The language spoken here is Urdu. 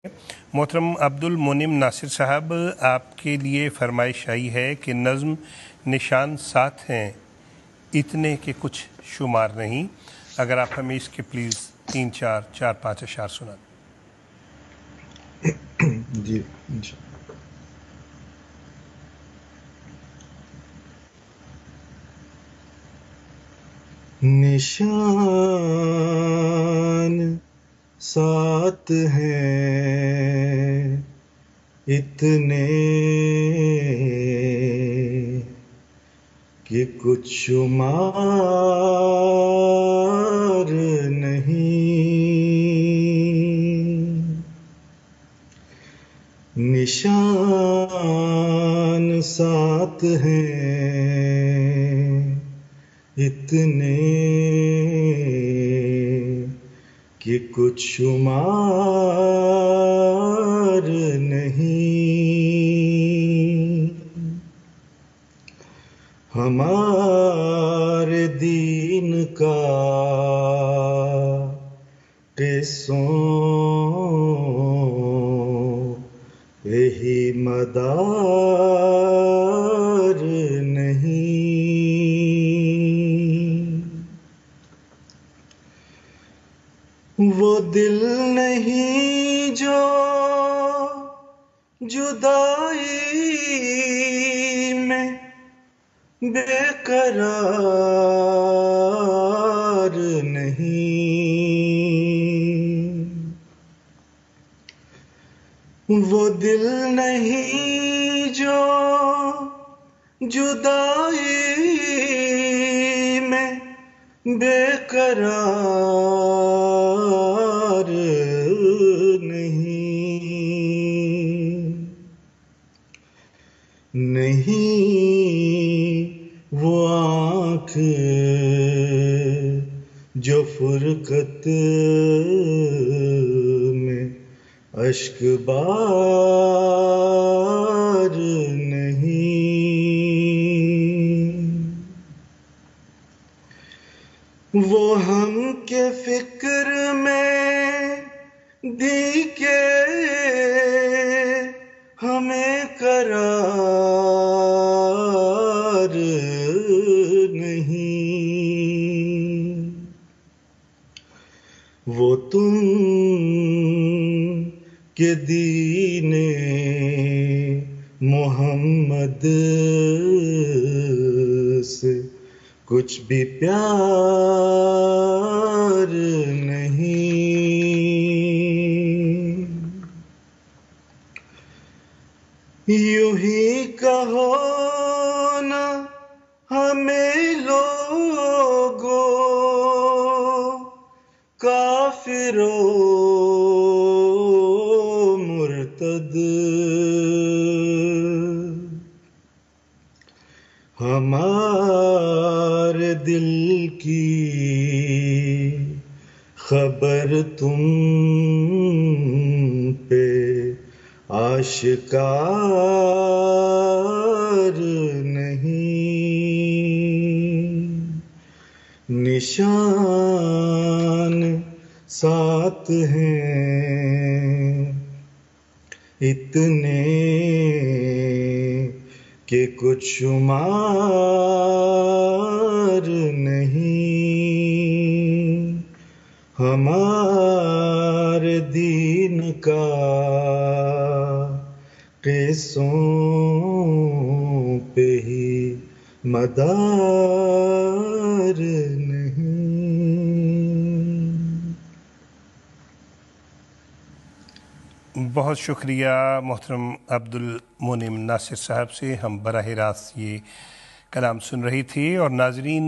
محترم عبدل منعم ناصر صاحب، آپ کے لیے فرمائش آئی ہے کہ نظم نشان ساتھ ہیں اتنے کے کچھ شمار نہیں، اگر آپ ہمیں اس کے پلیز 3 4 5 اشعار سنائیں۔ جی نشان ساتھ ہیں اتنے کہ کچھ شمار نہیں، نشان ساتھ ہیں اتنے کہ کچھ شمار نہیں، ہمارے دین کا قصوں یہی مدار نہیں، وہ دل نہیں جو جدائی میں بے قرار نہیں، وہ دل نہیں جو جدائی میں بے قرار نہیں وہ آنکھ جو فرقت میں اشک بار نہیں، وہ ہم کے فکر میں دی کے ہمیں قرار نہیں، وہ تم کے دین محمد سے کچھ بھی پیار نہیں، یوں ہی کہو نا ہمیں لوگو کافر و مرتد، ہمارے دل کی خبر تم پہ آشکار نہیں، نشان ساتھ ہیں اتنے کہ کچھ شمار نہیں، ہمارے دین کا قصوں پہ ہی مدار نہیں۔ بہت شکریہ محترم عبدل منعم ناصر صاحب سے، ہم براہ راست یہ کلام سن رہی تھی اور ناظرین